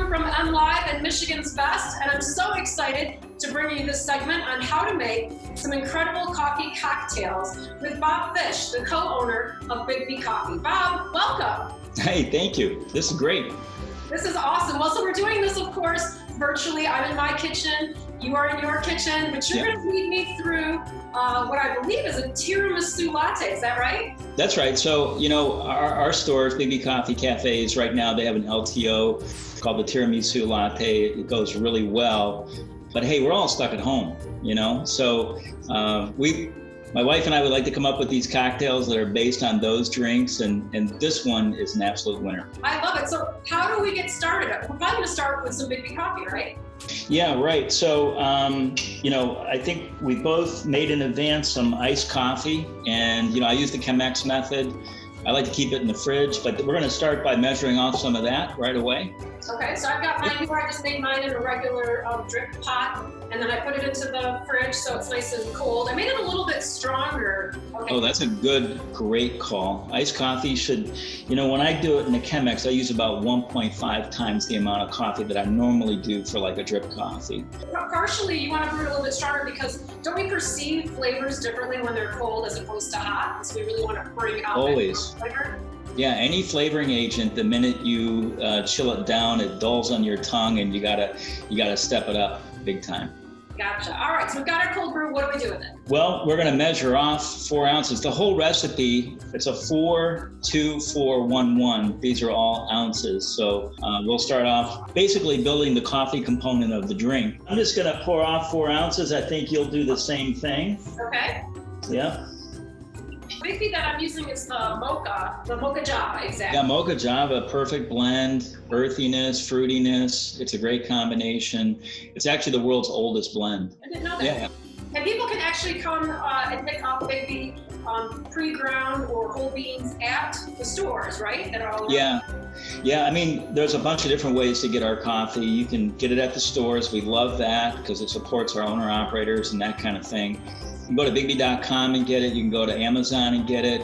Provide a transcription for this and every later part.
Sherman from MLive and Michigan's Best, and I'm so excited to bring you this segment on how to make some incredible coffee cocktails with Bob Fish, the co-owner of Biggby Coffee. Bob, welcome. Hey, thank you. This is great. This is awesome. Well, so we're doing this, of course, virtually. I'm in my kitchen, you are in your kitchen, but you're going to lead me through what I believe is a Tiramisu Latte. Is that right? That's right. So, our stores, Biggby Coffee Cafes, right now they have an LTO called the Tiramisu Latte. It goes really well. But hey, we're all stuck at home, So my wife and I would like to come up with these cocktails that are based on those drinks, and this one is an absolute winner. I love it. So how do we get started? We're probably going to start with some Biggby Coffee, right? Yeah, right. So, I think we both made in advance some iced coffee, and, I use the Chemex method. I like to keep it in the fridge, but we're going to start by measuring off some of that right away. Okay, so I've got mine here. I just made mine in a regular drip pot, and then I put it into the fridge so it's nice and cold. I made it a little bit stronger. Okay. Oh, that's a great call. Iced coffee should, when I do it in the Chemex, I use about 1.5 times the amount of coffee that I normally do for like a drip coffee. Partially, you want to brew it a little bit stronger because don't we perceive flavors differently when they're cold as opposed to hot? So we really want to bring out always that flavor. Yeah, any flavoring agent, the minute you chill it down, it dulls on your tongue, and you gotta step it up big time. Gotcha. All right, so we've got our cold brew. What do we do with it? Well, we're gonna measure off 4 ounces. The whole recipe, it's a 4, 2, 4, 1, 1. These are all ounces. So we'll start off basically building the coffee component of the drink. I'm just gonna pour off 4 ounces. I think you'll do the same thing. Okay. Yeah. Biggby that I'm using is the Mocha Java, exactly. Yeah, Mocha Java, perfect blend, earthiness, fruitiness. It's a great combination. It's actually the world's oldest blend. I didn't know that. Yeah. And people can actually come and pick up Biggby pre-ground or whole beans at the stores, right? Yeah. I mean, there's a bunch of different ways to get our coffee. You can get it at the stores. We love that because it supports our owner-operators and that kind of thing. You can go to Biggby.com and get it. You can go to Amazon and get it.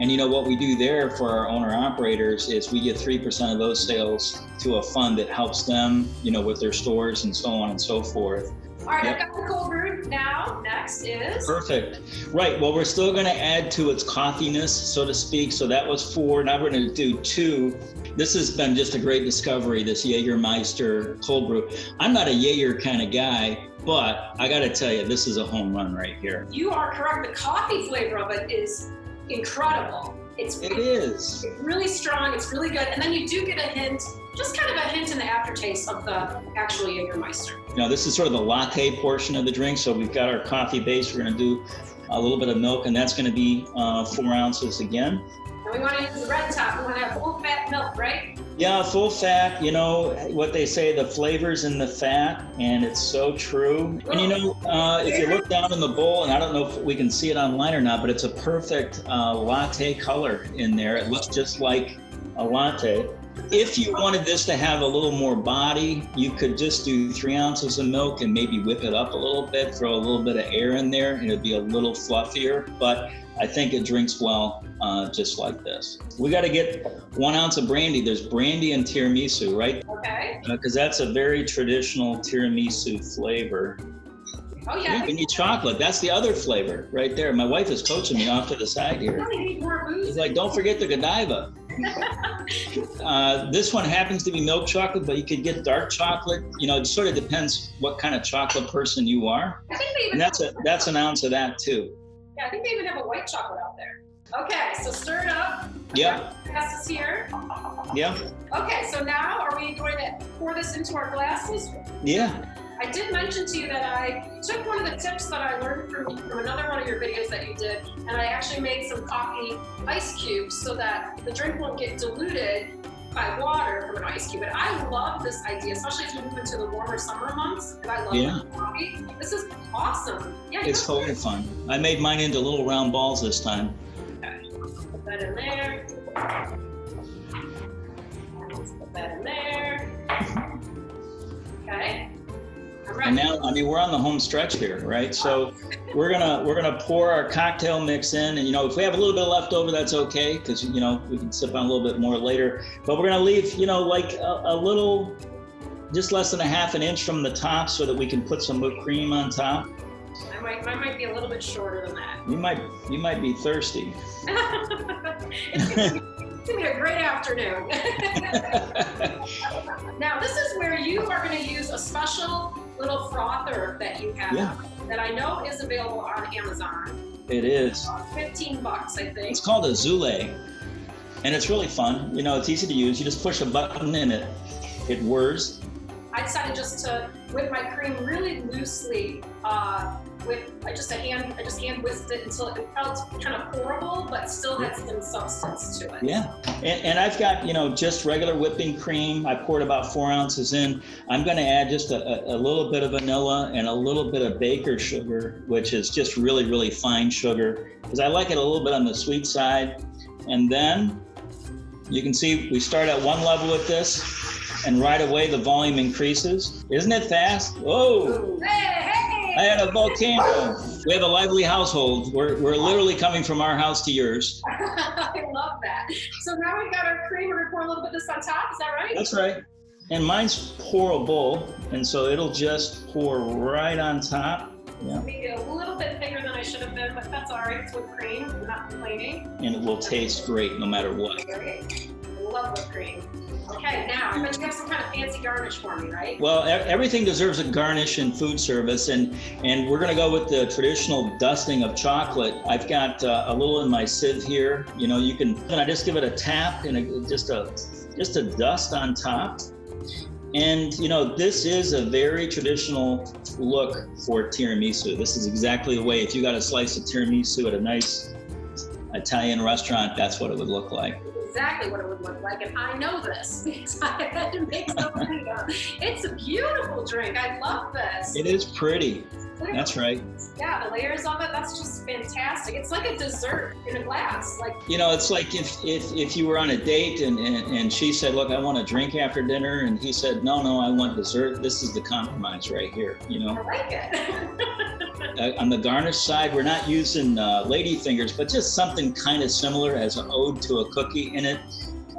And what we do there for our owner-operators is we get 3% of those sales to a fund that helps them, with their stores and so on and so forth. All right, I've got the cold brew. Now, next is? Perfect. Right, well, we're still going to add to its coffeeness, so to speak. So that was 4. Now we're going to do 2. This has been just a great discovery, this Jägermeister cold brew. I'm not a Jaeger kind of guy, but I got to tell you, this is a home run right here. You are correct. The coffee flavor of it is incredible. It is. It's really strong. It's really good. And then you do get a hint, just kind of a hint in the aftertaste of the actual Jägermeister. This is sort of the latte portion of the drink. So we've got our coffee base. We're going to do a little bit of milk, and that's going to be 4 ounces again. And we want to use the red top. We want to have full fat milk, right? Yeah, full fat. What they say, the flavor's in the fat, and it's so true. And if you look down in the bowl, and I don't know if we can see it online or not, but it's a perfect latte color in there. It looks just like a latte. If you wanted this to have a little more body, you could just do 3 ounces of milk and maybe whip it up a little bit, throw a little bit of air in there, and it'd be a little fluffier. But I think it drinks well just like this. We got to get 1 ounce of brandy. There's brandy and tiramisu, right? Okay. Because that's a very traditional tiramisu flavor. Oh, yeah. You need chocolate. That's the other flavor right there. My wife is coaching me off to the side here. She's like, don't forget the Godiva. This one happens to be milk chocolate, but you could get dark chocolate. It sort of depends what kind of chocolate person you are. I think they even that's an ounce of that too. Yeah, I think they even have a white chocolate out there. Okay, so stir it up. Yeah. Pass this here. Yeah. Okay, so now are we going to pour this into our glasses? Yeah. I did mention to you that I took one of the tips that I learned from another one of your videos that you did, and I actually made some coffee ice cubes so that the drink won't get diluted by water from an ice cube. But I love this idea, especially as we move into the warmer summer months. And I love coffee. This is awesome. Yeah, it's totally fun. I made mine into little round balls this time. Okay, put that in there. Let's put that in there. Okay. And now, we're on the home stretch here, right? So we're gonna pour our cocktail mix in, and if we have a little bit left over, that's okay, because we can sip on a little bit more later. But we're gonna leave, like a little just less than a half an inch from the top so that we can put some whipped cream on top. I might be a little bit shorter than that. You might be thirsty. It's gonna be a great afternoon. Now, this is where you are going to use a special little frother that you have that I know is available on Amazon. It is. $15, I think. It's called a Zule, and it's really fun. You know, it's easy to use. You just push a button and it whirs. I decided just to whip my cream really loosely. I just hand whisked it until it felt kind of pourable, but still had some substance to it. Yeah, and I've got, you know, just regular whipping cream. I poured about 4 ounces in. I'm going to add just a little bit of vanilla and a little bit of baker's sugar, which is just really, really fine sugar, because I like it a little bit on the sweet side. And then you can see we start at one level with this, and right away the volume increases. Isn't it fast? Whoa! Hey! I had a volcano. We have a lively household. We're literally coming from our house to yours. I love that. So now we've got our cream. We're going to pour a little bit of this on top. Is that right? That's right. And mine's pourable, and so it'll just pour right on top. Yeah. Maybe a little bit bigger than I should have been, but that's all right. It's whipped cream. I'm not complaining. And it will taste great no matter what. Great. I love whipped cream. Okay, now, but you have some kind of fancy garnish for me, right? Well, everything deserves a garnish in food service, and we're going to go with the traditional dusting of chocolate. I've got a little in my sieve here. You know, I just give it a tap and just a dust on top. And, you know, this is a very traditional look for tiramisu. This is exactly the way, if you got a slice of tiramisu at a nice Italian restaurant, that's what it would look like. Exactly what it would look like, and I know this because I had to make so many of them. It's a beautiful drink. I love this. It is pretty. That's right. Yeah, the layers of it, that's just fantastic. It's like a dessert in a glass. Like, you know, it's like if you were on a date and she said, look, I want a drink after dinner, and he said, no, I want dessert. This is the compromise right here, you know? I like it. On the garnish side, we're not using lady fingers, but just something kind of similar as an ode to a cookie in it.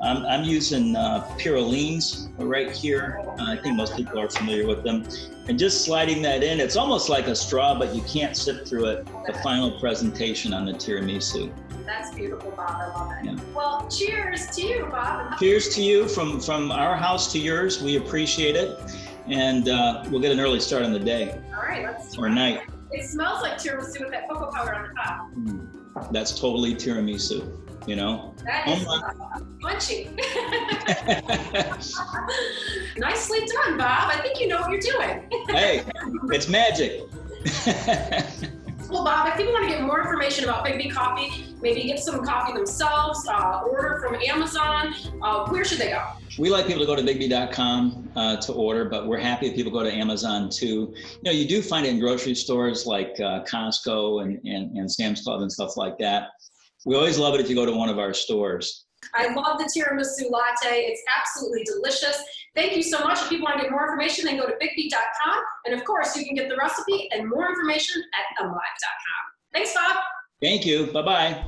I'm using Purolines right here. I think most people are familiar with them. And just sliding that in, it's almost like a straw, but you can't sip through it. The final presentation on the tiramisu. That's beautiful, Bob. I love it. Yeah. Well, cheers to you, Bob. Cheers to you from our house to yours. We appreciate it. And we'll get an early start on the day. All right, let's or night. It smells like tiramisu with that cocoa powder on the top. That's totally tiramisu, you know? That is punchy. Nicely done, Bob. I think you know what you're doing. Hey, it's magic. Well, Bob, if people want to get more information about Biggby Coffee, maybe get some coffee themselves, order from Amazon, where should they go? We like people to go to Biggby.com to order, but we're happy if people go to Amazon too. You know, you do find it in grocery stores like Costco and Sam's Club and stuff like that. We always love it if you go to one of our stores. I love the Tiramisu Latte. It's absolutely delicious. Thank you so much. If people want to get more information, then go to Biggby.com. And of course, you can get the recipe and more information at umlive.com. Thanks, Bob. Thank you. Bye-bye.